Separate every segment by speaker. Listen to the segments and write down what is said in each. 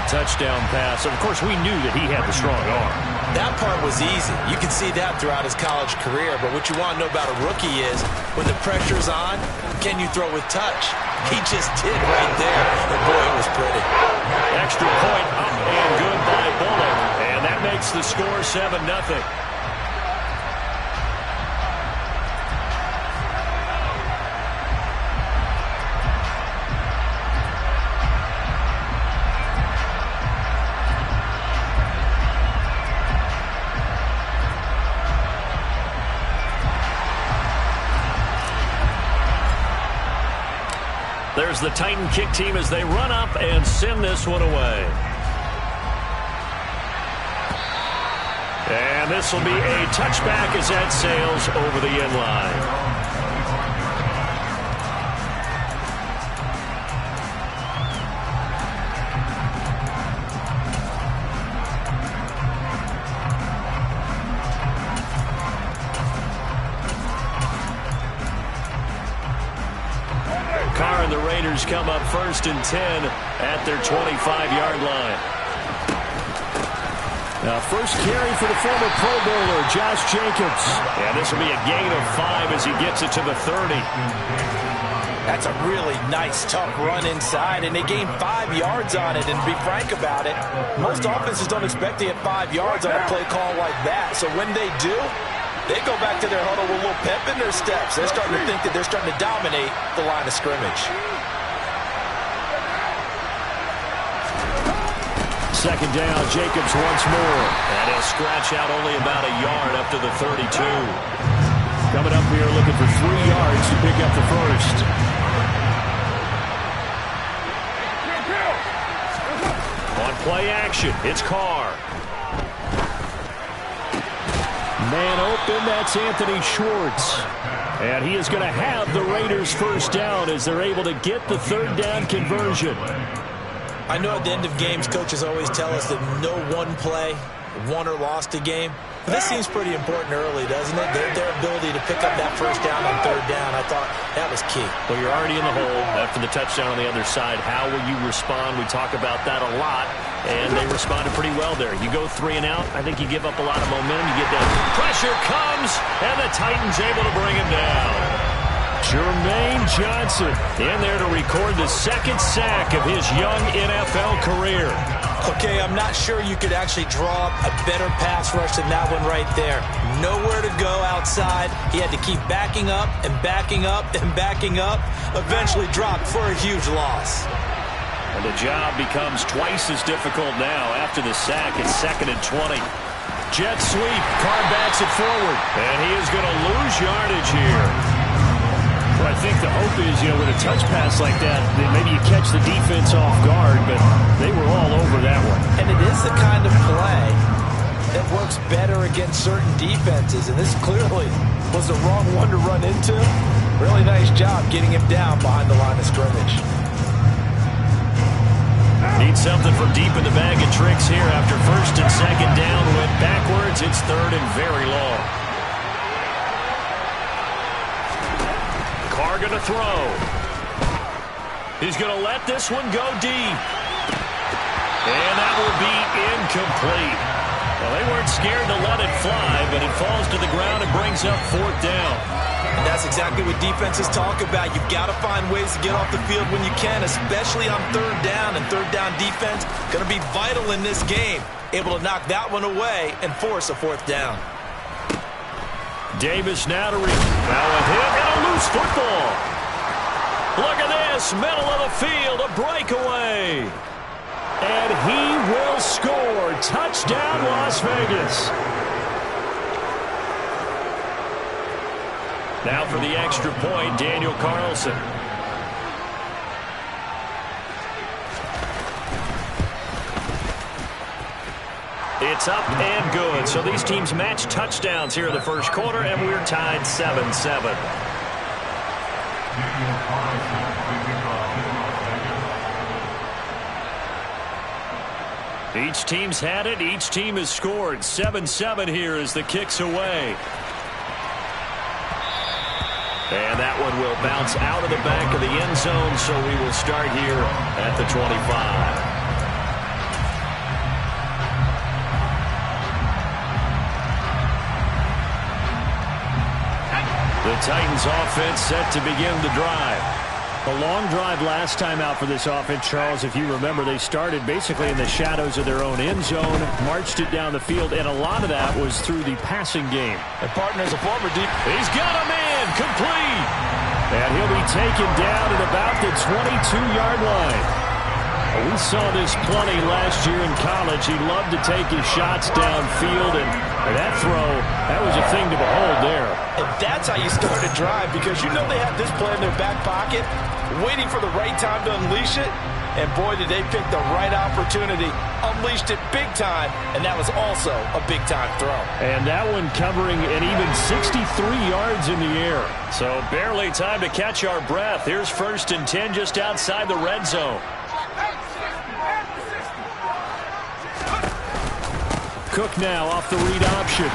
Speaker 1: that touchdown pass. Of course, we knew that he had the strong arm.
Speaker 2: That part was easy. You can see that throughout his college career. But what you want to know about a rookie is when the pressure's on, can you throw with touch? He just did right there. And boy, it was pretty.
Speaker 1: Extra point up and good by Bullock. And that makes the score 7-0. There's the Titan kick team as they run up and send this one away. And this will be a touchback as that sails over the end line. Come up 1st and 10 at their 25-yard line. Now, first carry for the former Pro Bowler, Josh Jacobs. And this will be a gain of 5 as he gets it to the 30.
Speaker 2: That's a really nice, tough run inside, and they gained 5 yards on it. And to be frank about it, most offenses don't expect to get 5 yards on a play call like that. So when they do, they go back to their huddle with a little pep in their steps. They're starting to think that they're starting to dominate the line of scrimmage.
Speaker 1: Second down, Jacobs once more. And he'll scratch out only about a yard up to the 32. Coming up here looking for 3 yards to pick up the first. On play action, it's Carr. Man open, that's Anthony Schwartz. And he is going to have the Raiders first down as they're able to get the 3rd down conversion.
Speaker 2: I know at the end of games, coaches always tell us that no one play won or lost a game. But this seems pretty important early, doesn't it? Their ability to pick up that first down on 3rd down, I thought that was key.
Speaker 1: Well, you're already in the hole after the touchdown on the other side. How will you respond? We talk about that a lot, and they responded pretty well there. You go 3 and out, I think you give up a lot of momentum. You get that pressure comes, and the Titans able to bring him down. Jermaine Johnson in there to record the 2nd sack of his young NFL career.
Speaker 2: Okay, I'm not sure you could actually draw up a better pass rush than that one right there. Nowhere to go outside. He had to keep backing up and backing up and backing up. Eventually dropped for a huge loss.
Speaker 1: And the job becomes twice as difficult now after the sack. It's 2nd and 20. Jet sweep. Carr backs it forward. And he is going to lose yardage here. Well, I think the hope is, with a touch pass like that, maybe you catch the defense off guard, but they were all over that one.
Speaker 2: And it is the kind of play that works better against certain defenses, and this clearly was the wrong one to run into. Really nice job getting him down behind the line of scrimmage.
Speaker 1: Need something from deep in the bag of tricks here after 1st and 2nd down. Went backwards. It's 3rd and very long. Carr going to throw. He's going to let this one go deep. And that will be incomplete. Well, they weren't scared to let it fly, but it falls to the ground and brings up 4th down.
Speaker 2: And that's exactly what defenses talk about. You've got to find ways to get off the field when you can, especially on 3rd down. And 3rd down defense going to be vital in this game. Able to knock that one away and force a 4th down.
Speaker 1: Davis now to now a hit and a loose football. Look at this, middle of the field, a breakaway. And he will score. Touchdown, Las Vegas. Now for the extra point, Daniel Carlson. It's up and good. So these teams match touchdowns here in the first quarter, and we're tied 7-7. Each team's had it. Each team has scored. 7-7 here as the kick's away. And that one will bounce out of the back of the end zone, so we will start here at the 25. The Titans offense set to begin the drive.
Speaker 3: A long drive last time out for this offense, Charles. If you remember, they started basically in the shadows of their own end zone, marched it down the field, and a lot of that was through the passing game.
Speaker 2: And partner's a former deep.
Speaker 1: He's got a man complete.
Speaker 3: And he'll be taken down at about the 22-yard line. We saw this plenty last year in college. He loved to take his shots downfield, and that throw, that was a thing to behold there.
Speaker 2: And that's how you start a drive, because you know they have this play in their back pocket, waiting for the right time to unleash it. And boy, did they pick the right opportunity. Unleashed it big time, and that was also a big-time throw.
Speaker 3: And that one covering an even 63 yards in the air.
Speaker 1: So barely time to catch our breath. Here's 1st and 10 just outside the red zone.
Speaker 3: Cook now off the read option.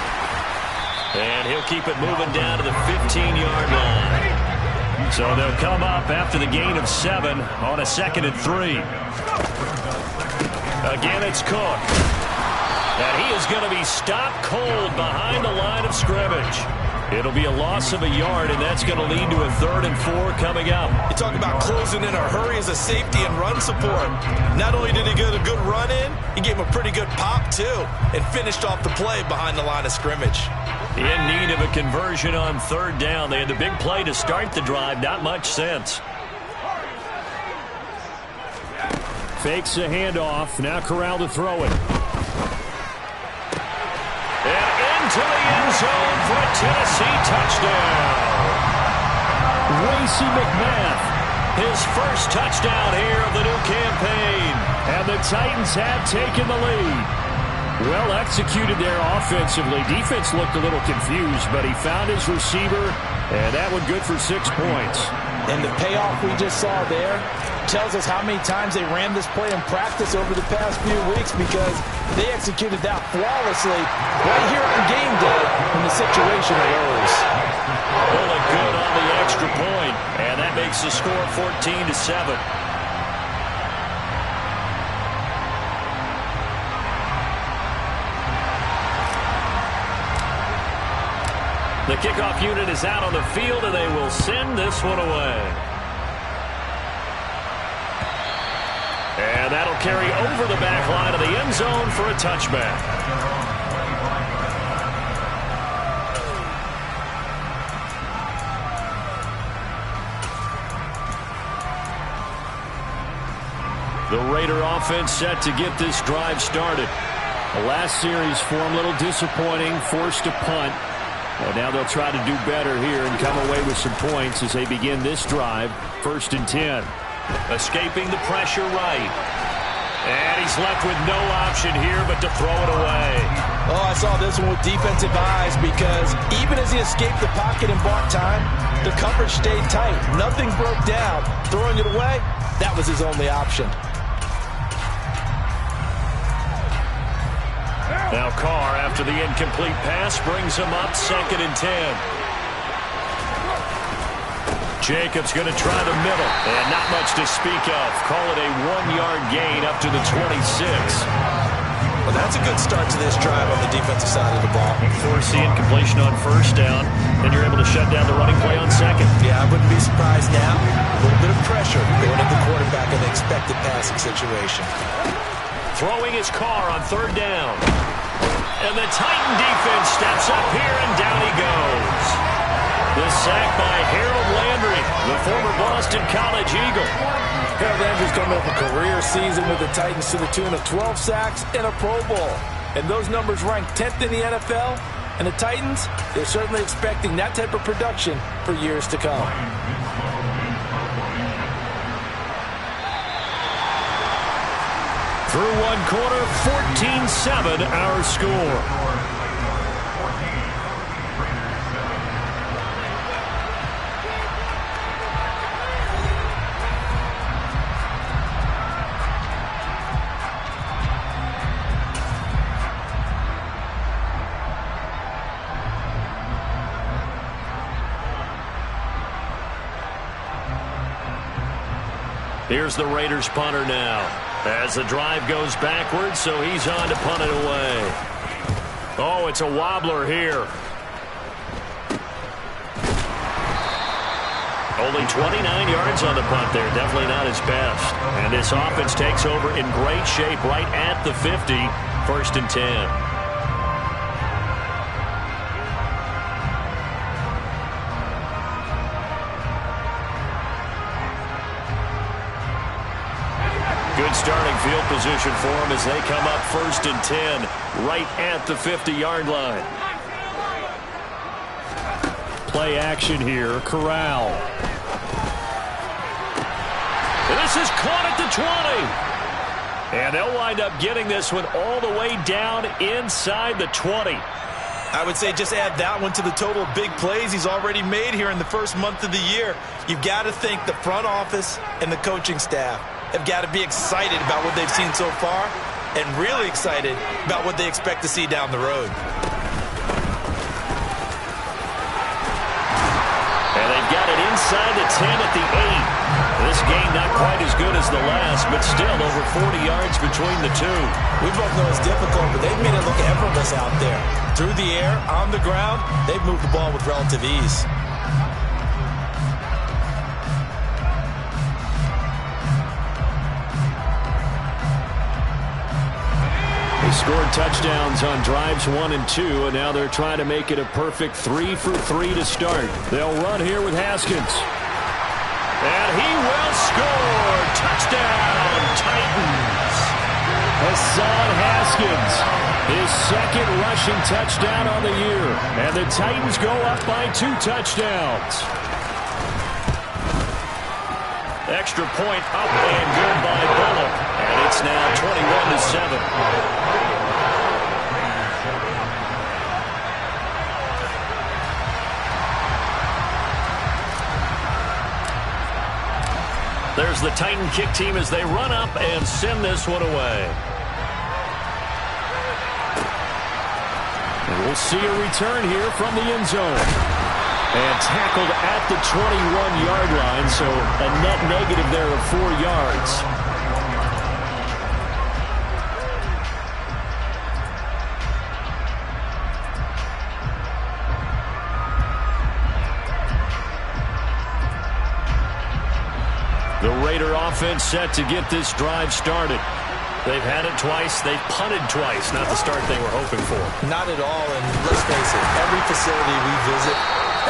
Speaker 1: And he'll keep it moving down to the 15-yard line. So they'll come up after the gain of 7 on a 2nd and 3. Again, it's Cook. And he is going to be stopped cold behind the line of scrimmage. It'll be a loss of a yard, and that's going to lead to a 3rd and 4 coming up.
Speaker 2: You talk about closing in a hurry as a safety and run support. Not only did he get a good run in, he gave him a pretty good pop, too, and finished off the play behind the line of scrimmage.
Speaker 1: In need of a conversion on 3rd down. They had the big play to start the drive. Not much sense.
Speaker 3: Fakes a handoff. Now Corral to throw it.
Speaker 1: To the end zone for a Tennessee touchdown.
Speaker 3: Racey McMath.
Speaker 1: His first touchdown here of the new campaign.
Speaker 3: And the Titans have taken the lead. Well executed there offensively. Defense looked a little confused, but he found his receiver, and that one good for 6 points.
Speaker 2: And the payoff we just saw there tells us how many times they ran this play in practice over the past few weeks, because they executed that flawlessly right here on game day when the situation arose.
Speaker 1: Pulling good on the extra point, and that makes the score 14-7. The kickoff unit is out on the field, and they will send this one away. And that'll carry over the back line of the end zone for a touchback. The Raider offense set to get this drive started.
Speaker 3: The last series for him, a little disappointing, forced to punt. And now they'll try to do better here and come away with some points as they begin this drive. 1st and 10.
Speaker 1: Escaping the pressure right. And he's left with no option here but to throw it away.
Speaker 2: Oh, I saw this one with defensive eyes, because even as he escaped the pocket and bought time, the coverage stayed tight. Nothing broke down. Throwing it away, that was his only option.
Speaker 1: Now Carr, after the incomplete pass, brings him up 2nd and 10. Jacobs going to try the middle, and not much to speak of. Call it a 1-yard gain up to the 26.
Speaker 2: Well, that's a good start to this drive on the defensive side of the ball.
Speaker 1: Force the incompletion on 1st down, then you're able to shut down the running play on 2nd.
Speaker 2: Yeah, I wouldn't be surprised now. A little bit of pressure going at the quarterback in the expected passing situation.
Speaker 1: Throwing his Carr on 3rd down. And the Titan defense steps up here, and down he goes. The sack by Harold Landry, the former Boston College Eagle.
Speaker 2: Harold Landry's coming up a career season with the Titans to the tune of 12 sacks and a Pro Bowl. And those numbers rank 10th in the NFL. And the Titans, they're certainly expecting that type of production for years to come.
Speaker 3: Through one quarter, 14-7 our score.
Speaker 1: Here's the Raiders punter now. As the drive goes backwards, so he's on to punt it away. Oh, it's a wobbler here. Only 29 yards on the punt there. Definitely not his best. And this offense takes over in great shape right at the 50. 1st and 10. Good starting field position for them as they come up 1st and 10 right at the 50-yard line.
Speaker 3: Play action here. Corral.
Speaker 1: This is caught at the 20. And they'll wind up getting this one all the way down inside the 20.
Speaker 2: I would say just add that one to the total of big plays he's already made here in the first month of the year. You've got to think the front office and the coaching staff have got to be excited about what they've seen so far and really excited about what they expect to see down the road.
Speaker 1: And they've got it inside the 10 at the 8. This game not quite as good as the last, but still over 40 yards between the two.
Speaker 2: We both know it's difficult, but they've made it look effortless out there. Through the air, on the ground, they've moved the ball with relative ease.
Speaker 3: They scored touchdowns on drives 1 and 2, and now they're trying to make it a perfect 3 for 3 to start. They'll run here with Haskins.
Speaker 1: And he will score. Touchdown, Titans.
Speaker 3: Hassan Haskins, his 2nd rushing touchdown on the year. And the Titans go up by 2 touchdowns.
Speaker 1: Extra point up and good by Bullock. And it's now 21-7. There's the Titan kick team as they run up and send this one away.
Speaker 3: And we'll see a return here from the end zone. And tackled at the 21-yard line, so a net negative there of 4 yards.
Speaker 1: The Raider offense set to get this drive started. They've had it twice. They've punted twice. Not the start they were hoping for.
Speaker 2: Not at all, and let's face it, every facility we visit,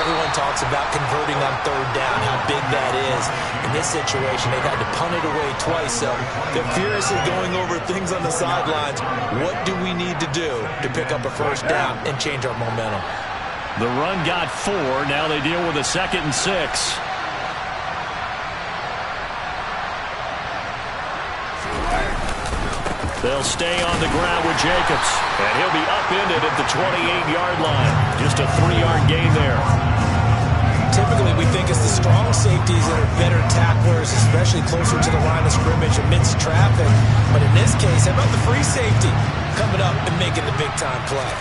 Speaker 2: everyone talks about converting on 3rd down, how big that is. In this situation, they've had to punt it away twice, so they're furiously going over things on the sidelines. What do we need to do to pick up a 1st down and change our momentum?
Speaker 1: The run got 4. Now they deal with a 2nd and 6. They'll stay on the ground with Jacobs. And he'll be upended at the 28-yard line. Just a 3-yard gain there.
Speaker 2: Typically, we think it's the strong safeties that are better tacklers, especially closer to the line of scrimmage amidst traffic. But in this case, how about the free safety coming up and making the big-time play?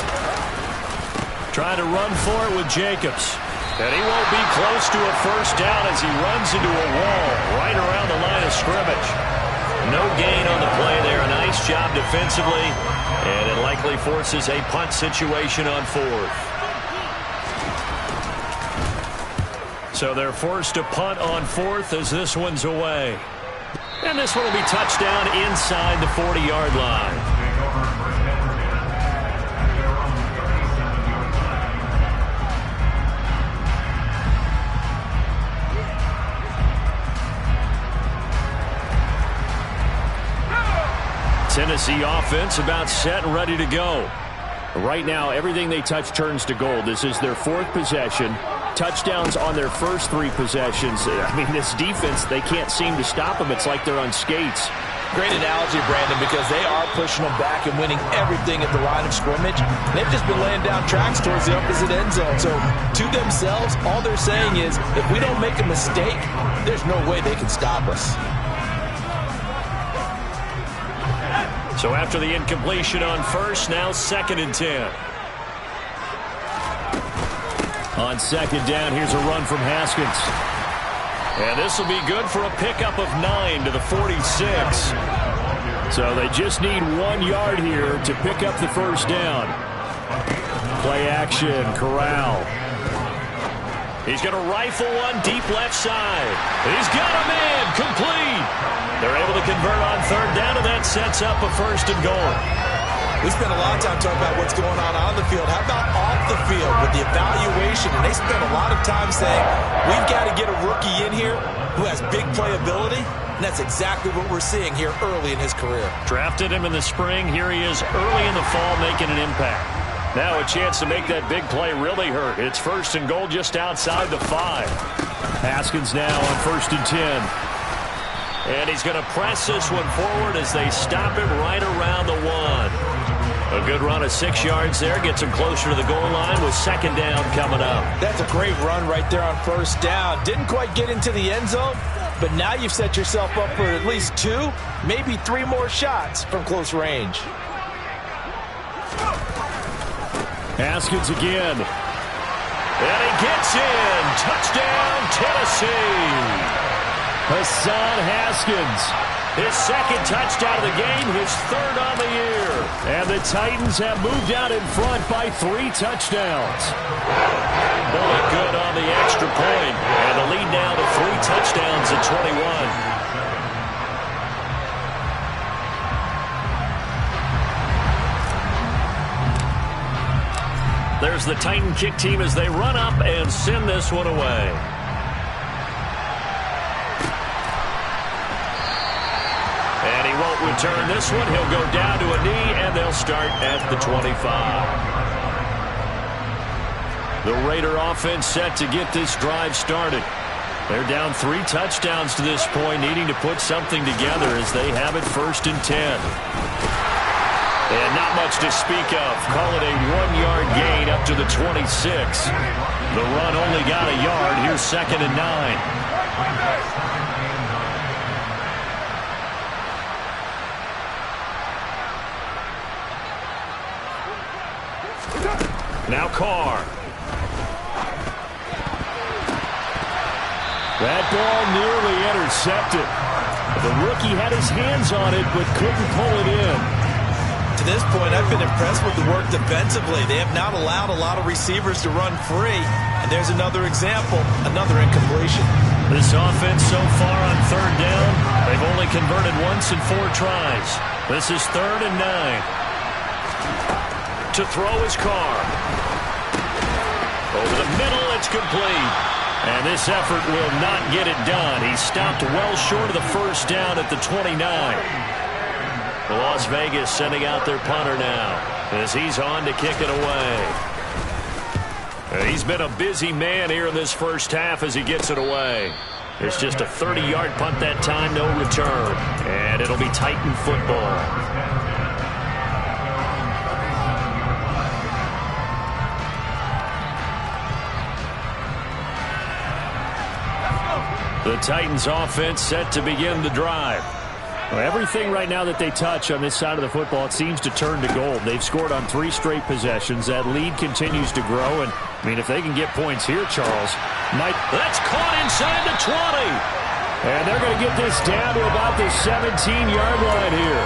Speaker 1: Trying to run for it with Jacobs. And he won't be close to a 1st down as he runs into a wall right around the line of scrimmage. No gain on the play there. A nice job defensively. And it likely forces a punt situation on 4th. So they're forced to punt on 4th as this one's away. And this one will be touchdown inside the 40-yard line. Tennessee offense about set and ready to go.
Speaker 3: Right now, everything they touch turns to gold. This is their 4th possession. Touchdowns on their first 3 possessions. I mean, this defense, they can't seem to stop them. It's like they're on skates.
Speaker 2: Great analogy, Brandon, because they are pushing them back and winning everything at the line of scrimmage. They've just been laying down tracks towards the opposite end zone. So to themselves, all they're saying is, if we don't make a mistake, there's no way they can stop us.
Speaker 1: So after the incompletion on 1st, now 2nd and 10.
Speaker 3: On 2nd down, here's a run from Haskins.
Speaker 1: And this will be good for a pickup of 9 to the 46.
Speaker 3: So they just need 1 yard here to pick up the 1st down. Play action, Corral.
Speaker 1: He's going to rifle one deep left side. He's got a man complete. They're able to convert on third down, and that sets up a 1st and goal.
Speaker 2: We spent a lot of time talking about what's going on the field. How about off the field with the evaluation? And they spent a lot of time saying, we've got to get a rookie in here who has big playability. And that's exactly what we're seeing here early in his career.
Speaker 1: Drafted him in the spring. Here he is early in the fall making an impact. Now a chance to make that big play really hurt. It's 1st and goal just outside the 5.
Speaker 3: Haskins now on 1st and 10.
Speaker 1: And he's going to press this one forward as they stop him right around the 1. A good run of 6 yards there. Gets him closer to the goal line with 2nd down coming up.
Speaker 2: That's a great run right there on 1st down. Didn't quite get into the end zone, but now you've set yourself up for at least 2, maybe 3 more shots from close range.
Speaker 3: Haskins again.
Speaker 1: And he gets in. Touchdown, Tennessee.
Speaker 3: Hassan Haskins.
Speaker 1: His 2nd touchdown of the game, his 3rd on the year.
Speaker 3: And the Titans have moved out in front by 3 touchdowns.
Speaker 1: Bullet good on the extra point. And the lead now to 3 touchdowns at 21. There's the Titan kick team as they run up and send this one away. And he won't return this one. He'll go down to a knee, and they'll start at the 25. The Raider offense set to get this drive started. They're down 3 touchdowns to this point, needing to put something together as they have it 1st and 10. And not much to speak of. Call it a 1-yard gain up to the 26. The run only got a yard. Here's 2nd and 9. Now Carr.
Speaker 3: That ball nearly intercepted. The rookie had his hands on it but couldn't pull it in.
Speaker 2: To this point, I've been impressed with the work defensively. They have not allowed a lot of receivers to run free. And there's another example, another incompletion.
Speaker 1: This offense so far on 3rd down, they've only converted once in 4 tries. This is 3rd and 9. To throw is Carr. Over the middle, it's complete. And this effort will not get it done. He stopped well short of the 1st down at the 29. Las Vegas sending out their punter now as he's on to kick it away. He's been a busy man here in this 1st half as he gets it away. It's just a 30-yard punt that time, no return. And it'll be Titan football. The Titans offense set to begin the drive.
Speaker 3: Well, everything right now that they touch on this side of the football, it seems to turn to gold. They've scored on 3 straight possessions. That lead continues to grow. And, I mean, if they can get points here, Charles,
Speaker 1: that's caught inside the 20.
Speaker 3: And they're going to get this down to about the 17-yard line here.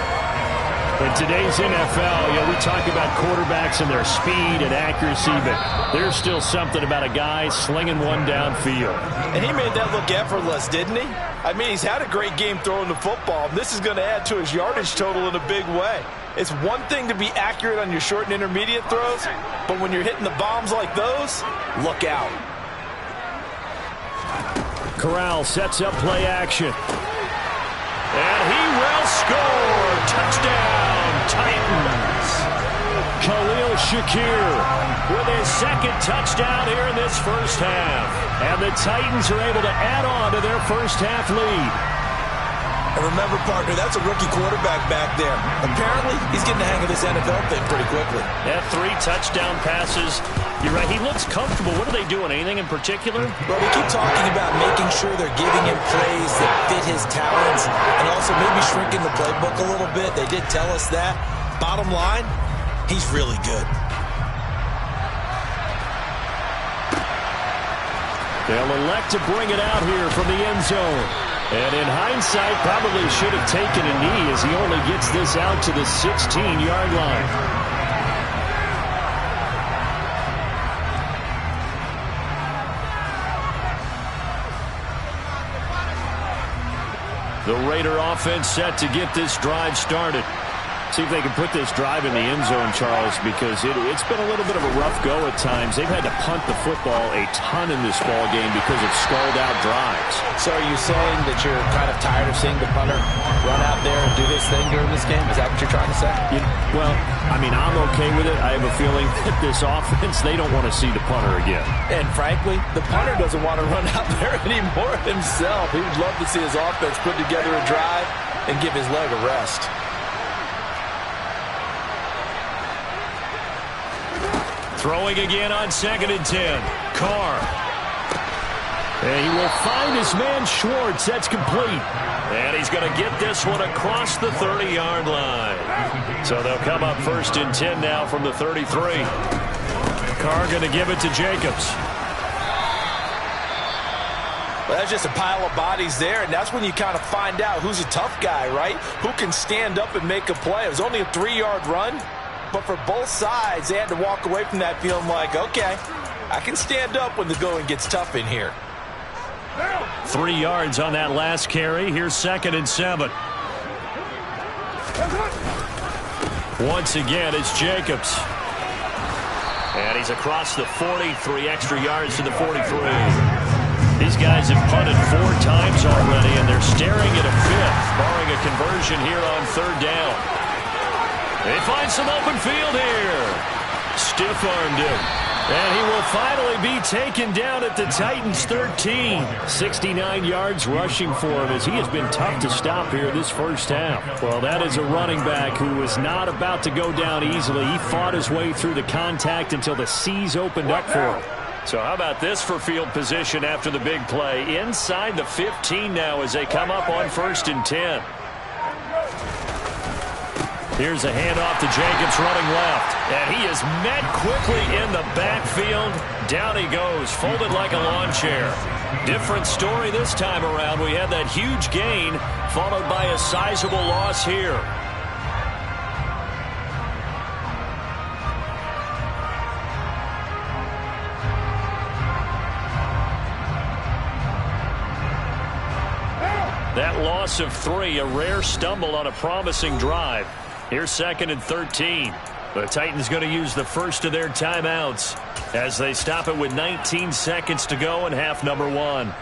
Speaker 3: In today's NFL, we talk about quarterbacks and their speed and accuracy, but there's still something about a guy slinging one downfield.
Speaker 2: And he made that look effortless, didn't he? I mean, he's had a great game throwing the football. This is going to add to his yardage total in a big way. It's one thing to be accurate on your short and intermediate throws, but when you're hitting the bombs like those, look out.
Speaker 3: Corral sets up play action.
Speaker 1: And he will score. Touchdown, Titans.
Speaker 3: Khalil Shakir
Speaker 1: with his 2nd touchdown here in this 1st half.
Speaker 3: And the Titans are able to add on to their 1st half lead.
Speaker 2: And remember, partner, that's a rookie quarterback back there. Apparently, he's getting the hang of this NFL thing pretty quickly.
Speaker 1: Yeah, 3 touchdown passes. You're right, he looks comfortable. What are they doing? Anything in particular?
Speaker 2: Well, we keep talking about making sure they're giving him plays that fit his talents and also maybe shrinking the playbook a little bit. They did tell us that. Bottom line, he's really good.
Speaker 3: They'll elect to bring it out here from the end zone. And in hindsight, probably should have taken a knee as he only gets this out to the 16-yard line. The Raider offense set to get this drive started. See if they can put this drive in the end zone, Charles, because it's been a little bit of a rough go at times. They've had to punt the football a ton in this ball game because of stalled-out drives.
Speaker 2: So are you saying that you're kind of tired of seeing the punter run out there and do this thing during this game? Is that what you're trying to say?
Speaker 3: Well, I mean, I'm okay with it. I have a feeling that this offense, they don't want to see the punter again.
Speaker 2: And frankly, the punter doesn't want to run out there anymore himself. He would love to see his offense put together a drive and give his leg a rest.
Speaker 3: Throwing again on 2nd and 10. Carr. And he will find his man Schwartz. That's complete.
Speaker 1: And he's going to get this one across the 30-yard line. So they'll come up 1st and 10 now from the 33.
Speaker 3: Carr going to give it to Jacobs.
Speaker 2: Well, that's just a pile of bodies there, and that's when you kind of find out who's a tough guy, right? Who can stand up and make a play. It was only a 3-yard run. But for both sides, they had to walk away from that feeling like, okay, I can stand up when the going gets tough in here.
Speaker 3: 3 yards on that last carry. Here's 2nd and 7. Once again, it's Jacobs.
Speaker 1: And he's across the 40, 3 extra yards to the 43. These guys have punted 4 times already, and they're staring at a 5th, barring a conversion here on 3rd down. They find some open field here. Stiff-armed him. And he will finally be taken down at the Titans' 13.
Speaker 3: 69 yards rushing for him as he has been tough to stop here this first half. Well, that is a running back who was not about to go down easily. He fought his way through the contact until the C's opened up for him.
Speaker 1: So how about this for field position after the big play? Inside the 15 now as they come up on 1st and 10.
Speaker 3: Here's a handoff to Jacobs running left.
Speaker 1: And he is met quickly in the backfield. Down he goes, folded like a lawn chair. Different story this time around. We had that huge gain, followed by a sizable loss here. That loss of 3, a rare stumble on a promising drive. Here's 2nd and 13. The Titans going to use the first of their timeouts as they stop it with 19 seconds to go in half number 1.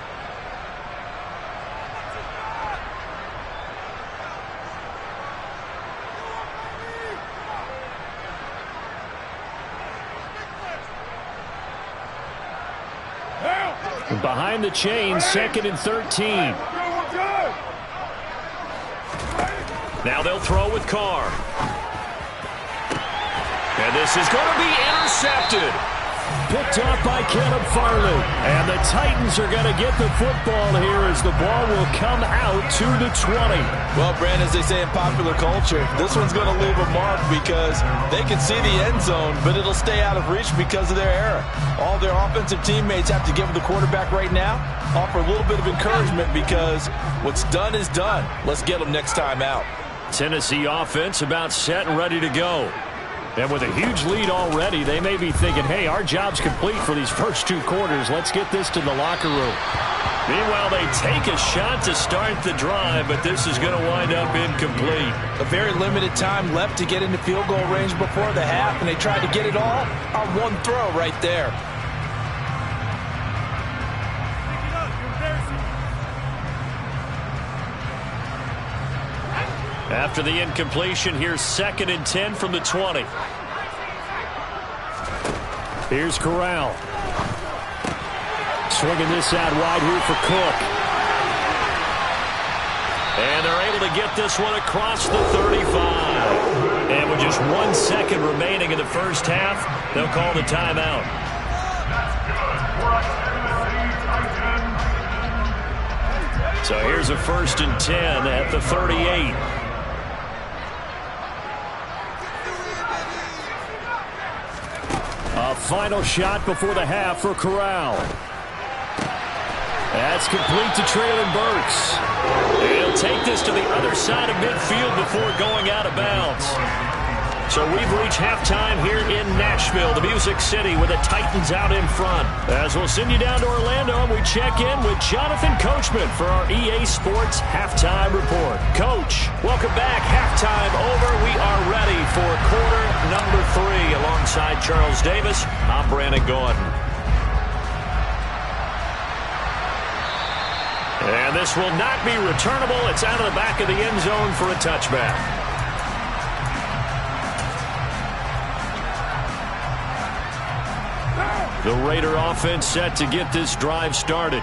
Speaker 3: Behind the chains, 2nd and 13.
Speaker 1: Now they'll throw with Carr. And this is going to be intercepted.
Speaker 3: Picked off by Caleb Farley. And the Titans are going to get the football here as the ball will come out to the 20.
Speaker 2: Well, Brandon, as they say in popular culture, this one's going to leave a mark because they can see the end zone, but it'll stay out of reach because of their error. All their offensive teammates have to give the quarterback right now, offer a little bit of encouragement because what's done is done. Let's get them next time out.
Speaker 3: Tennessee offense about set and ready to go. And with a huge lead already, they may be thinking, hey, our job's complete for these first 2 quarters. Let's get this to the locker room.
Speaker 1: Meanwhile, they take a shot to start the drive, but this is going to wind up incomplete.
Speaker 2: A very limited time left to get into field goal range before the half, and they tried to get it all on one throw right there.
Speaker 1: After the incompletion, here's 2nd and 10 from the 20.
Speaker 3: Here's Corral. Swinging this out wide here for Cook.
Speaker 1: And they're able to get this one across the 35. And with just 1 second remaining in the first half, they'll call the timeout. So here's a 1st and 10 at the 38.
Speaker 3: A final shot before the half for Corral. That's complete to Treylon Burks.
Speaker 1: He'll take this to the other side of midfield before going out of bounds. So we've reached halftime here in Nashville, the Music City, with the Titans out in front. As we'll send you down to Orlando, and we check in with Jonathan Coachman for our EA Sports Halftime Report. Coach, welcome back. Halftime over. We are ready for quarter number 3. Alongside Charles Davis, I'm Brandon Gordon. And this will not be returnable. It's out of the back of the end zone for a touchback. The Raider offense set to get this drive started.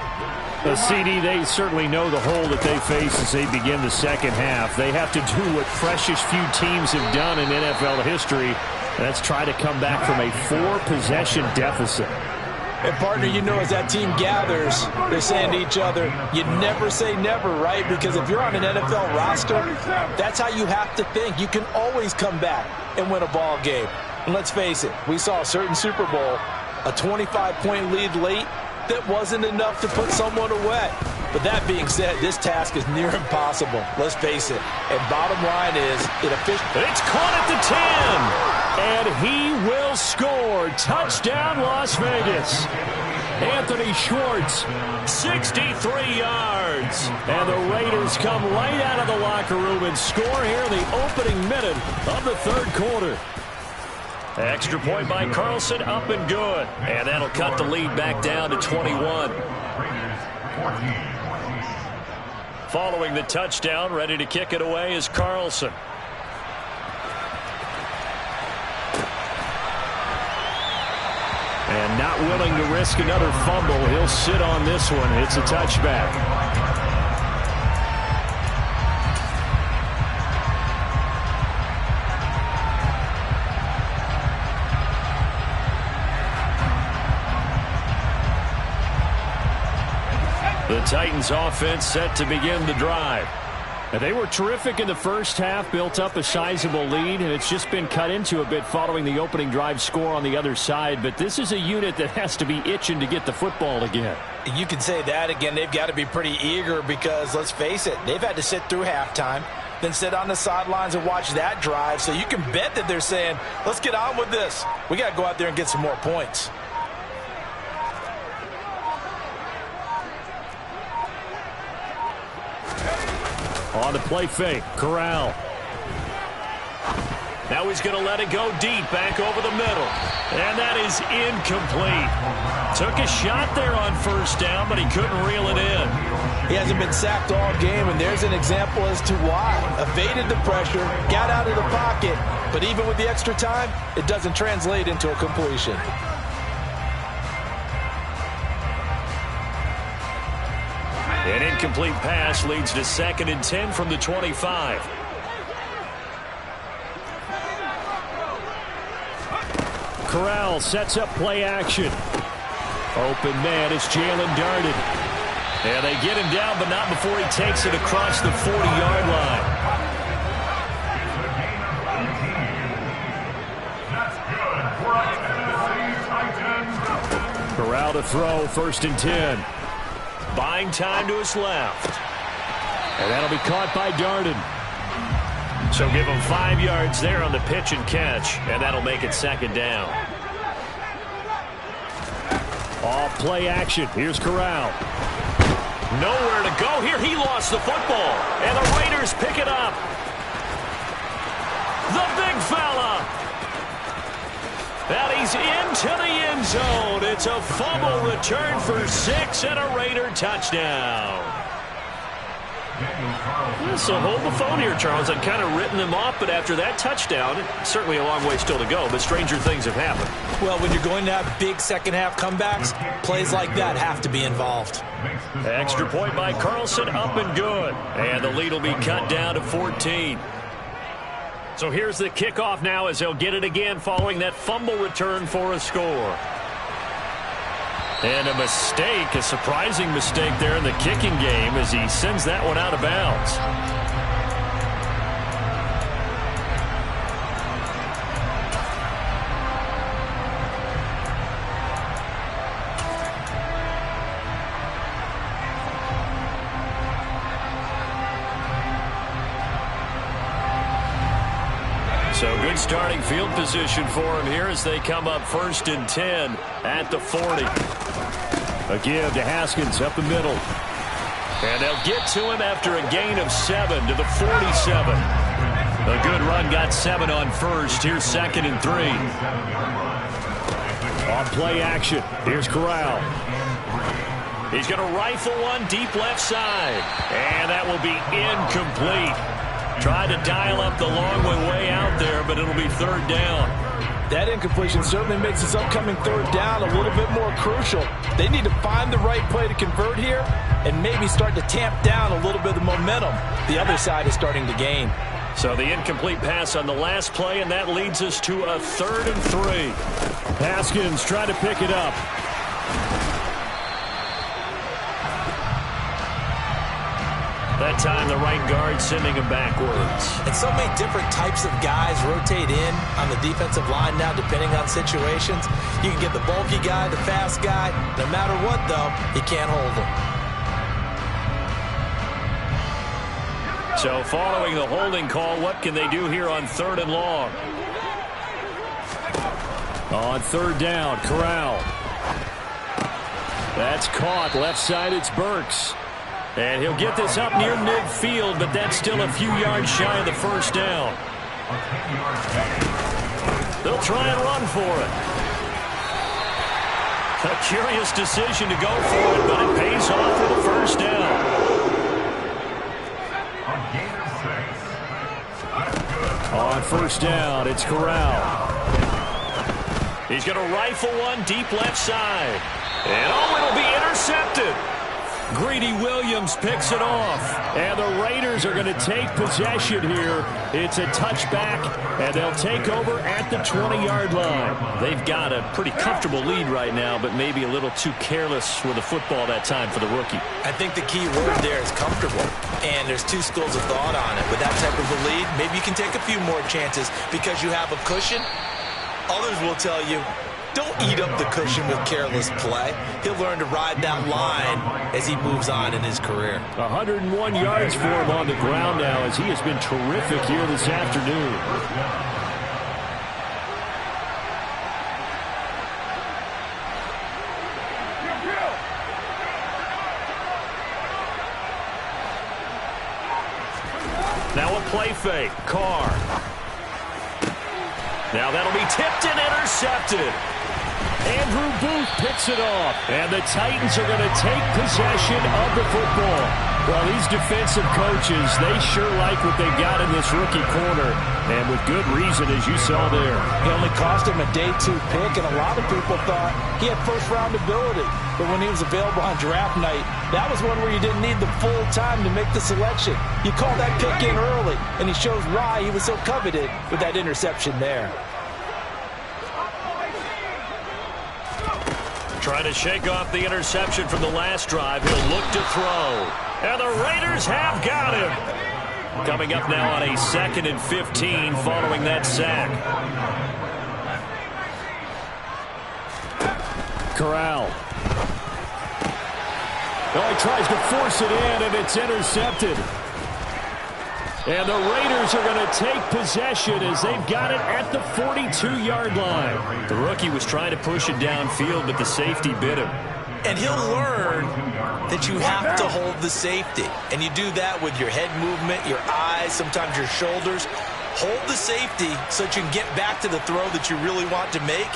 Speaker 3: CD, they certainly know the hole that they face as they begin the second half. They have to do what precious few teams have done in NFL history. That's try to come back from a 4-possession deficit.
Speaker 2: And, partner, you know, as that team gathers, they're saying to each other, you never say never, right? Because if you're on an NFL roster, that's how you have to think. You can always come back and win a ball game. And let's face it, we saw a certain Super Bowl, a 25-point lead late, that wasn't enough to put someone away. But that being said, this task is near impossible. Let's face it. And bottom line is,
Speaker 1: it's caught at the 10.
Speaker 3: And he will score. Touchdown, Las Vegas. Anthony Schwartz, 63 yards. And the Raiders come right out of the locker room and score here in the opening minute of the third quarter.
Speaker 1: Extra point by Carlson, up and good. And that'll cut the lead back down to 21. Following the touchdown, ready to kick it away is Carlson.
Speaker 3: And not willing to risk another fumble, he'll sit on this one. It's a touchback.
Speaker 1: The Titans offense set to begin the drive.
Speaker 3: And they were terrific in the first half, built up a sizable lead, and it's just been cut into a bit following the opening drive score on the other side. But this is a unit that has to be itching to get the football again.
Speaker 2: You can say that again. They've got to be pretty eager because, let's face it, they've had to sit through halftime, then sit on the sidelines and watch that drive. So you can bet that they're saying, let's get on with this. We got to go out there and get some more points.
Speaker 3: On the play fake, Corral.
Speaker 1: Now he's going to let it go deep, back over the middle. And that is incomplete. Took a shot there on first down, but he couldn't reel it in.
Speaker 2: He hasn't been sacked all game, and there's an example as to why. Evaded the pressure, got out of the pocket, but even with the extra time, it doesn't translate into a completion.
Speaker 1: An incomplete pass leads to 2nd and 10 from the 25.
Speaker 3: Corral sets up play action. Open man is Jalen Darden.
Speaker 1: Yeah, they get him down, but not before he takes it across the 40-yard line.
Speaker 3: Corral to throw, 1st and 10.
Speaker 1: Buying time to his left.
Speaker 3: And that'll be caught by Darden.
Speaker 1: So give him 5 yards there on the pitch and catch, and that'll make it 2nd down.
Speaker 3: Off play action. Here's Corral.
Speaker 1: Nowhere to go here. He lost the football, and the Raiders pick it up. The big fella. And he's into the end zone. It's a fumble return for 6 and a Raider touchdown. So hold the phone here, Charles. I'd kind of written them off, but after that touchdown, certainly a long way still to go, but stranger things have happened.
Speaker 2: Well, when you're going to have big second-half comebacks, plays like that have to be involved.
Speaker 1: Extra point by Carlson, up and good. And the lead will be cut down to 14. So here's the kickoff now as they'll get it again following that fumble return for a score. And a mistake, a surprising mistake there in the kicking game as he sends that one out of bounds. So good
Speaker 3: starting field position for him here as they come up 1st and 10 at the 40. A give to Haskins up the middle. And they'll get to him after a gain of 7 to the 47. A good run got 7 on first. Here's 2nd and 3. On play action, here's Corral. He's going to rifle one deep left side. And that will be incomplete. Tried to dial up the long way out there, but it'll be 3rd down.
Speaker 2: That incompletion certainly makes this upcoming 3rd down a little bit more crucial. They need to find the right play to convert here and maybe start to tamp down a little bit of the momentum the other side is starting to gain.
Speaker 3: So the incomplete pass on the last play, and that leads us to a 3rd and 3. Haskins trying to pick it up. That time the right guard sending him backwards.
Speaker 2: And so many different types of guys rotate in on the defensive line now depending on situations. You can get the bulky guy, the fast guy. No matter what, though, you can't hold him.
Speaker 3: So following the holding call, what can they do here on 3rd and long? On 3rd down, Corral. That's caught. Left side, it's Burks. And he'll get this up near midfield, but that's still a few yards shy of the 1st down. They'll try and run for it. A curious decision to go for it, but it pays off for the 1st down. On 1st down, it's Corral. He's going to rifle one deep left side. And it'll be intercepted. Greedy Williams picks it off. And the Raiders are going to take possession here. It's a touchback, and they'll take over at the 20-yard line. They've got a pretty comfortable lead right now, but maybe a little too careless with the football that time for the rookie.
Speaker 2: I think the key word there is comfortable. And there's 2 schools of thought on it. With that type of a lead, maybe you can take a few more chances because you have a cushion. Others will tell you, don't eat up the cushion with careless play. He'll learn to ride that line as he moves on in his career.
Speaker 3: 101 yards for him on the ground now as he has been terrific here this afternoon. Now a play fake. Carr. Now that'll be tipped and intercepted. Andrew Booth picks it off. And the Titans are going to take possession of the football. Well, these defensive coaches, they sure like what they've got in this rookie corner. And with good reason, as you saw there.
Speaker 2: He only cost him a day 2 pick, and a lot of people thought he had first-round ability. But when he was available on draft night, that was one where you didn't need the full time to make the selection. You call that pick in early, and he shows why he was so coveted with that interception there.
Speaker 3: Trying to shake off the interception from the last drive. He'll look to throw. And the Raiders have got him. Coming up now on a 2nd and 15 following that sack. Corral. Oh, he tries to force it in, and it's intercepted. And the Raiders are going to take possession as they've got it at the 42-yard line. The rookie was trying to push it downfield, but the safety bit him.
Speaker 2: And he'll learn that you have to hold the safety. And you do that with your head movement, your eyes, sometimes your shoulders. Hold the safety so that you can get back to the throw that you really want to make.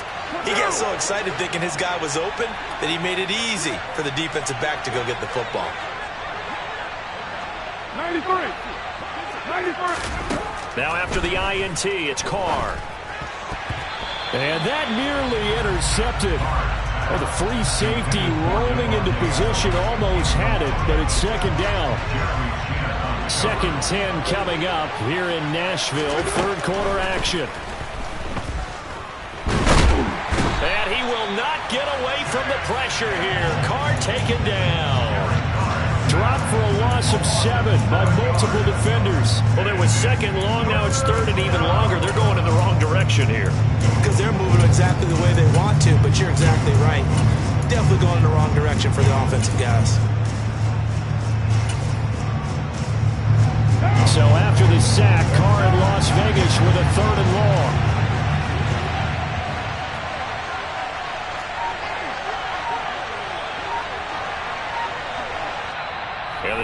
Speaker 2: He got so excited thinking his guy was open that he made it easy for the defensive back to go get the football.
Speaker 4: 93.
Speaker 3: Now after the INT, it's Carr. And that nearly intercepted. Oh, the free safety rolling into position almost had it, but it's 2nd down. 2nd 10 coming up here in Nashville. 3rd quarter action. And he will not get away from the pressure here. Carr taken down. Dropped for a loss of 7 by multiple defenders. Well, there was 2nd long. Now it's 3rd and even longer. They're going in the wrong direction here.
Speaker 2: Because they're moving exactly the way they want to, but you're exactly right. Definitely going in the wrong direction for the offensive guys.
Speaker 3: So after the sack, Carr in Las Vegas with a 3rd and long.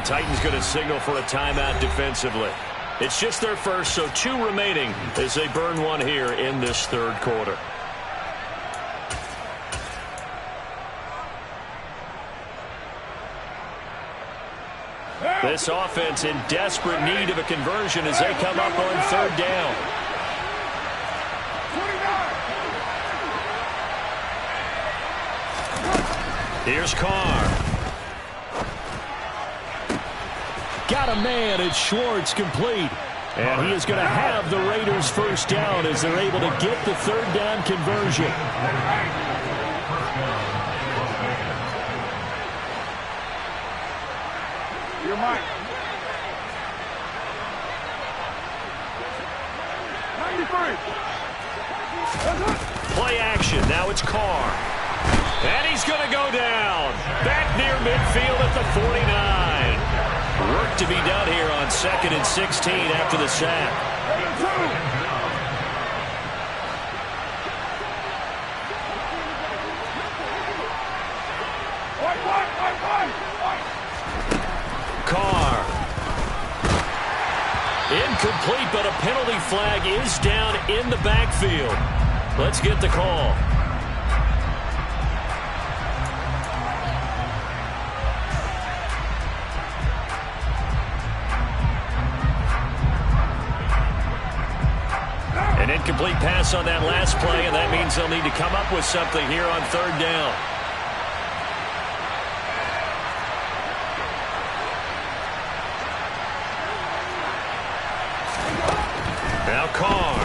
Speaker 1: Titans going to signal for a timeout defensively. It's just their first, so 2 remaining as they burn one here in this third quarter. This offense in desperate need of a conversion as they come up on third down. Here's Carr.
Speaker 3: Got a man at Schwartz, complete. And he is going to have the Raiders first down as they're able to get the third down conversion.
Speaker 4: You're mine. 93.
Speaker 1: Play action. Now it's Carr. And he's going to go down. Back near midfield at the 49. Work to be done here on 2nd and 16 after the sack. Carr. Incomplete, but a penalty flag is down in the backfield. Let's get the call. An incomplete pass on that last play, and that means they'll need to come up with something here on third down. Now Carr.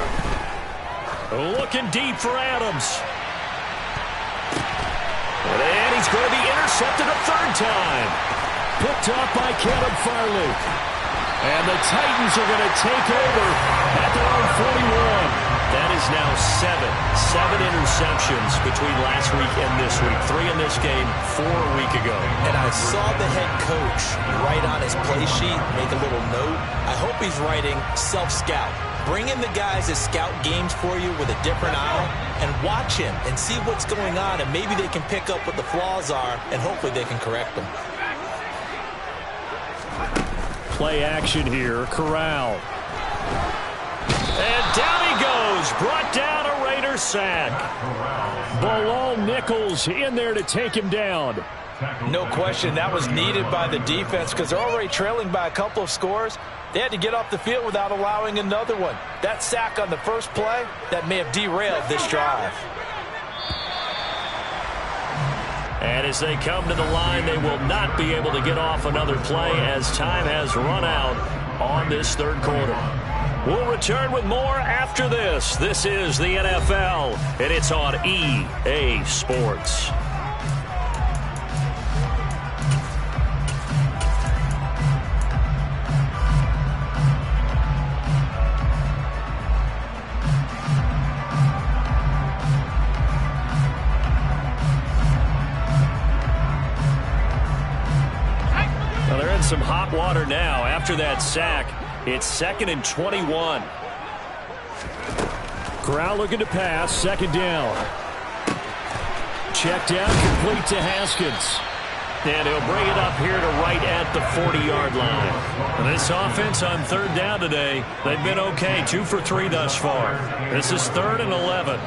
Speaker 1: Looking deep for Adams. And he's going to be intercepted a third time.
Speaker 3: Picked up by Caleb Farley. And the Titans are going to take over at their own 41.
Speaker 1: That is now 7 interceptions between last week and this week. 3 in this game, 4 a week ago.
Speaker 2: And I saw the head coach write on his play sheet, make a little note. I hope he's writing self-scout. Bring in the guys that scout games for you with a different eye and watch him and see what's going on, and maybe they can pick up what the flaws are, and hopefully they can correct them.
Speaker 3: Play action here. Corral.
Speaker 1: And down he goes. Brought down a Raider sack.
Speaker 3: Bilal Nichols in there to take him down.
Speaker 2: No question, that was needed by the defense because they're already trailing by a couple of scores. They had to get off the field without allowing another one. That sack on the first play, that may have derailed this drive.
Speaker 1: And as they come to the line, they will not be able to get off another play as time has run out on this third quarter. We'll return with more after this. This is the NFL, and it's on EA Sports. Well, they're in some hot water now after that sack. It's 2nd and 21.
Speaker 3: Corral looking to pass. 2nd down. Check down, complete to Haskins.
Speaker 1: And he'll bring it up here to right at the 40-yard line. And this offense on third down today, they've been okay. 2 for 3 thus far. This is 3rd and 11.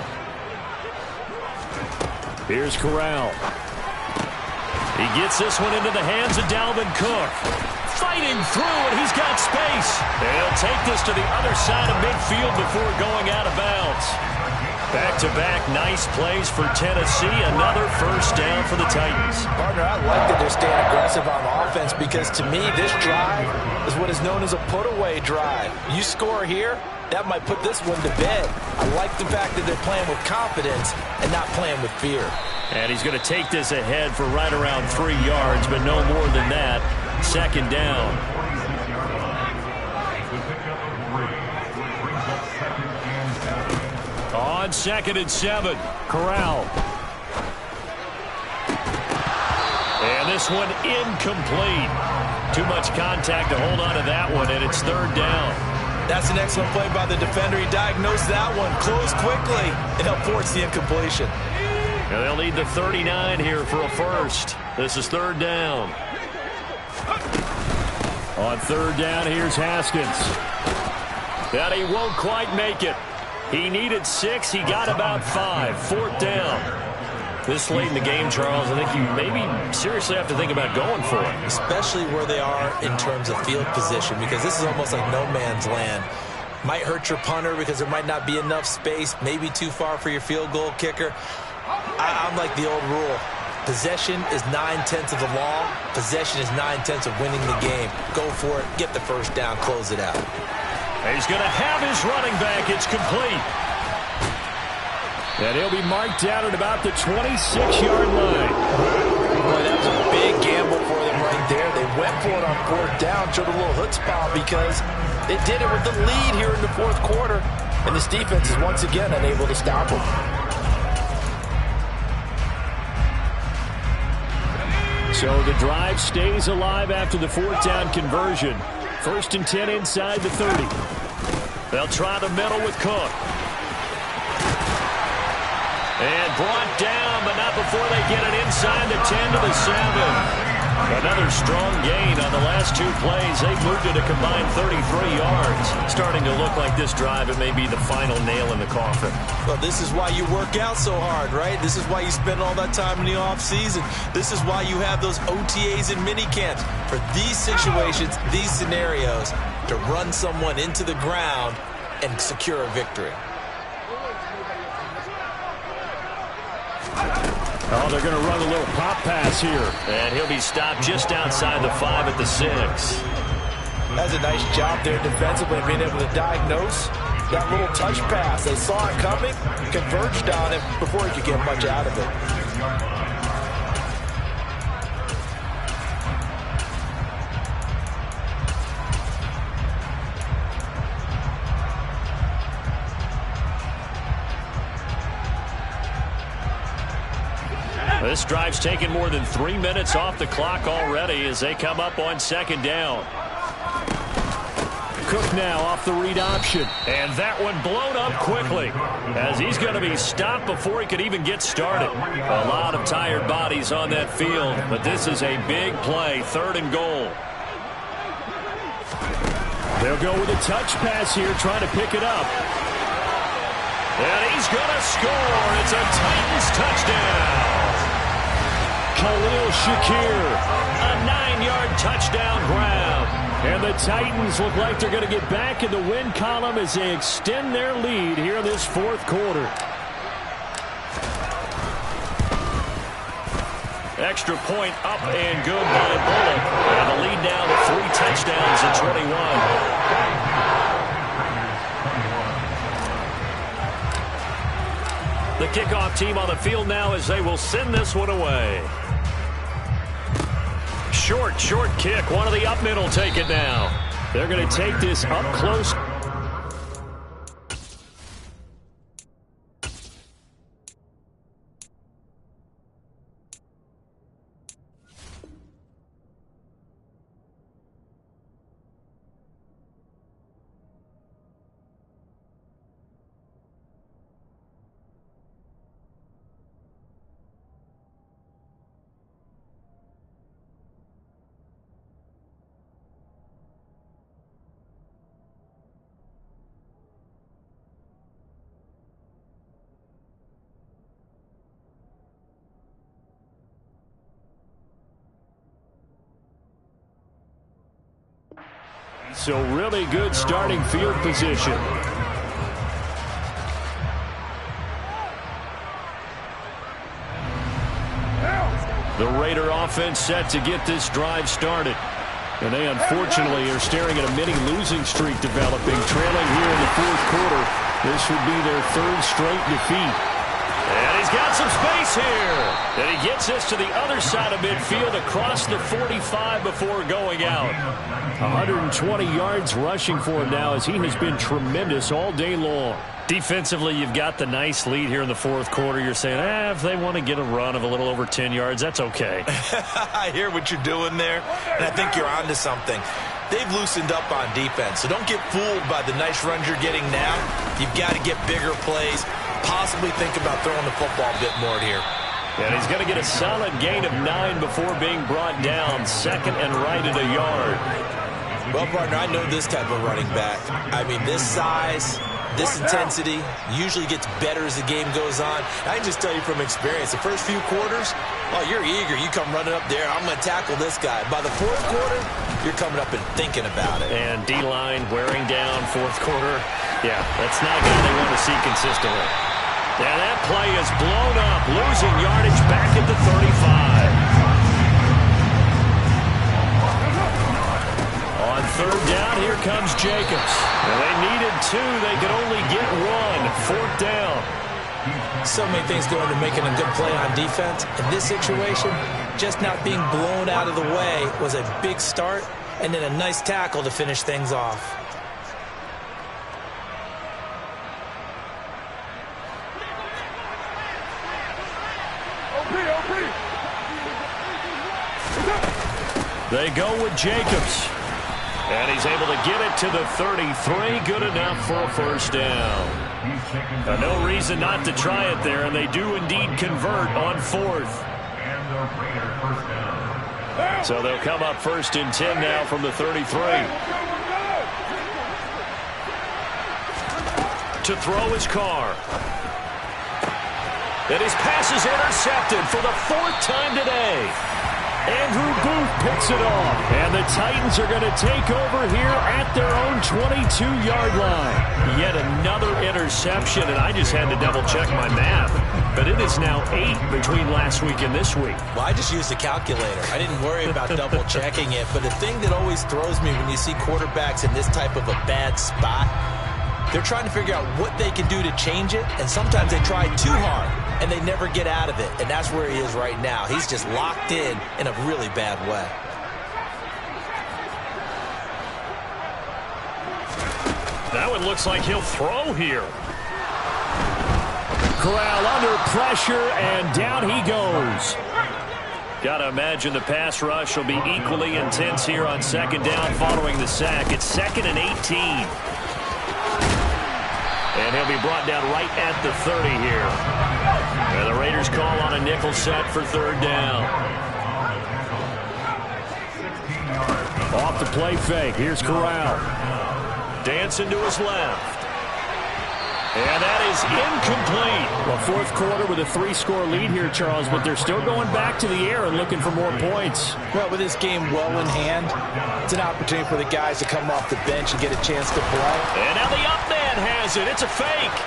Speaker 3: Here's Corral.
Speaker 1: He gets this one into the hands of Dalvin Cook. Fighting through, and he's got space. And he'll take this to the other side of midfield before going out of bounds. Back-to-back nice plays for Tennessee. Another first down for the Titans.
Speaker 2: Partner, I like that they're staying aggressive on offense because to me this drive is what is known as a put-away drive. You score here, that might put this one to bed. I like the fact that they're playing with confidence and not playing with fear.
Speaker 1: And he's going to take this ahead for right around 3 yards, but no more than that. 2nd down. On 2nd and 7, Corral. And this one incomplete. Too much contact to hold on to that one, and it's 3rd down.
Speaker 2: That's an excellent play by the defender. He diagnosed that one, closed quickly, and helped force the incompletion.
Speaker 1: And they'll need the 39 here for a first. This is 3rd down.
Speaker 3: On third down, here's Haskins. And he won't quite make it. He needed 6. He got about 5. Fourth down. This late in the game, Charles, I think you maybe seriously have to think about going for it.
Speaker 2: Especially where they are in terms of field position, because this is almost like no man's land. Might hurt your punter because there might not be enough space, maybe too far for your field goal kicker. I'm like the old rule. Possession is 9/10 of the law. Possession is 9/10 of winning the game. Go for it. Get the first down. Close it out.
Speaker 3: He's going to have his running back. It's complete. And he'll be marked down at about the 26-yard line.
Speaker 2: Boy, that was a big gamble for them right there. They went for it on fourth down, showed a little chutzpah because they did it with the lead here in the fourth quarter. And this defense is once again unable to stop them.
Speaker 3: So the drive stays alive after the fourth down conversion. 1st and 10 inside the 30. They'll try the middle with Cook. And brought down, but not before they get it inside the 10 to the 7. Another strong gain on the last 2 plays. They moved it a combined 33 yards. Starting to look like this drive, it may be the final nail in the coffin.
Speaker 2: Well, this is why you work out so hard, right? This is why you spend all that time in the offseason. This is why you have those OTAs and mini camps. For these situations, these scenarios, to run someone into the ground and secure a victory.
Speaker 3: Oh, they're going to run a little pop pass here.
Speaker 1: And he'll be stopped just outside the 5 at the 6.
Speaker 2: That's a nice job there defensively, being able to diagnose that little touch pass. They saw it coming, converged on it before he could get much out of it.
Speaker 1: This drive's taken more than 3 minutes off the clock already as they come up on 2nd down.
Speaker 3: Cook now off the read option.
Speaker 1: And that one blown up quickly as he's going to be stopped before he could even get started. A lot of tired bodies on that field, but this is a big play, 3rd and goal.
Speaker 3: They'll go with a touch pass here, trying to pick it up.
Speaker 1: And he's going to score. It's a Titans touchdown.
Speaker 3: Khalil Shakir.
Speaker 1: A 9-yard touchdown grab.
Speaker 3: And the Titans look like they're going to get back in the win column as they extend their lead here in this 4th quarter.
Speaker 1: Extra point up and good by Bullock. And the lead now to 3 touchdowns at 21. The kickoff team on the field now as they will send this one away. Short kick. One of the up men will take it now.
Speaker 3: They're going to take this up close. So really good starting field position.
Speaker 1: The Raider offense set to get this drive started.
Speaker 3: And they unfortunately are staring at a mini losing streak developing, trailing here in the 4th quarter. This would be their 3rd straight defeat.
Speaker 1: And he's got some space here. And he gets us to the other side of midfield across the 45 before going out.
Speaker 3: 120 yards rushing for him now as he has been tremendous all day long.
Speaker 1: Defensively, you've got the nice lead here in the 4th quarter. You're saying, if they want to get a run of a little over 10 yards, that's okay.
Speaker 2: I hear what you're doing there, and I think you're onto something. They've loosened up on defense, so don't get fooled by the nice runs you're getting now. You've got to get bigger plays, possibly think about throwing the football a bit more here.
Speaker 1: And he's going to get a solid gain of 9 before being brought down. 2nd and right at a yard.
Speaker 2: Well, partner, I know this type of running back. I mean, this size, this intensity usually gets better as the game goes on. I can just tell you from experience, the first few quarters, oh, you're eager. You come running up there, I'm going to tackle this guy. By the fourth quarter, you're coming up and thinking about it.
Speaker 1: And D-line wearing down fourth quarter. Yeah, that's not a guy they want to see consistently. Yeah, that play is blown up, losing yardage back at the 35. On third down, here comes Jacobs. And they needed two. They could only get one. Fourth down.
Speaker 2: So many things go into making a good play on defense. In this situation, just not being blown out of the way was a big start, and then a nice tackle to finish things off.
Speaker 1: They go with Jacobs. And he's able to get it to the 33. Good enough for a first down. No reason not to try it there, and they do indeed convert on fourth. So they'll come up first and 10 now from the 33. To throw his Carr. And his pass is intercepted for the fourth time today. Andrew Booth picks it off. And the Titans are going to take over here at their own 22-yard line. Yet another interception, and I just had to double-check my math. But it is now 8 between last week and this week.
Speaker 2: Well, I just used a calculator. I didn't worry about double-checking it. But the thing that always throws me when you see quarterbacks in this type of a bad spot, they're trying to figure out what they can do to change it, and sometimes they try too hard, and they never get out of it, and that's where he is right now. He's just locked in a really bad way.
Speaker 1: That one looks like he'll throw here. Corral under pressure, and down he goes. Got to imagine the pass rush will be equally intense here on second down following the sack. It's 2nd and 18. And he'll be brought down right at the 30 here. And the Raiders call on a nickel set for third down.
Speaker 3: Off the play fake. Here's Corral.
Speaker 1: Dancing to his left. And that is incomplete.
Speaker 3: Well, fourth quarter with a 3-score lead here, Charles, but they're still going back to the air and looking for more points.
Speaker 5: Well, with this game well in hand, it's an opportunity for the guys to come off the bench and get a chance to play.
Speaker 1: And now the up man has it. It's a fake.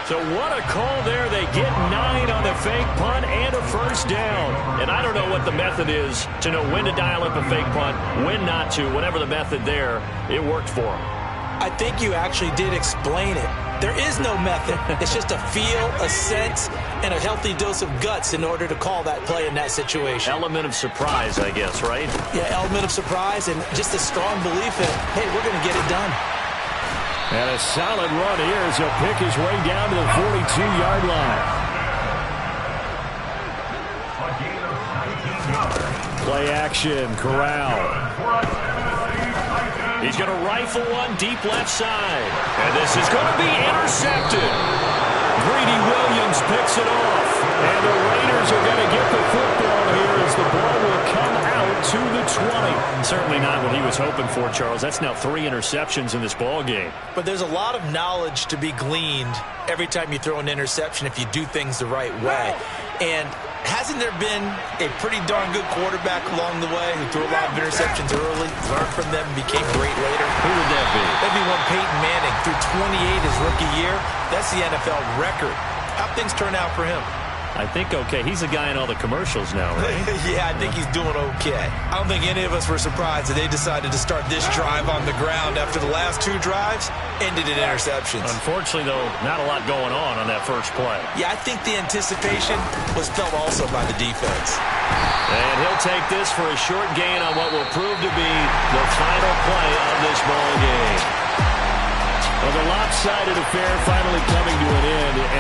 Speaker 1: So what a call there. They get 9 on the fake punt and a first down. And I don't know what the method is to know when to dial up a fake punt, when not to. Whatever the method there, it worked for them.
Speaker 2: I think you actually did explain it. There is no method. It's just a feel, a sense, and a healthy dose of guts in order to call that play in that situation.
Speaker 1: Element of surprise, I guess, right?
Speaker 2: Yeah, element of surprise and just a strong belief in, hey, we're going to get it done.
Speaker 3: And a solid run here as he'll pick his way down to the 42-yard line. Play action, Corral.
Speaker 1: He's going to rifle one deep left side. And this is going to be intercepted. Greedy Williams picks it off. And the Raiders are going to get the football here as the ball will come out to the 20. Certainly not what he was hoping for, Charles. That's now 3 interceptions in this ball game.
Speaker 2: But there's a lot of knowledge to be gleaned every time you throw an interception if you do things the right way. And hasn't there been a pretty darn good quarterback along the way who threw a lot of interceptions early, learned from them, and became great later?
Speaker 1: Who would that be?
Speaker 2: That'd be one Peyton Manning. Threw 28 his rookie year. That's the NFL record. How'd things turn out for him?
Speaker 1: I think okay. He's a guy in all the commercials now, right?
Speaker 2: Yeah, I think he's doing okay. I don't think any of us were surprised that they decided to start this drive on the ground after the last 2 drives ended in interceptions.
Speaker 1: Unfortunately, though, not a lot going on that first play.
Speaker 2: Yeah, I think the anticipation was felt also by the defense.
Speaker 1: And he'll take this for a short gain on what will prove to be the final play of this ball game.
Speaker 3: Well, the lopsided affair finally coming to an end.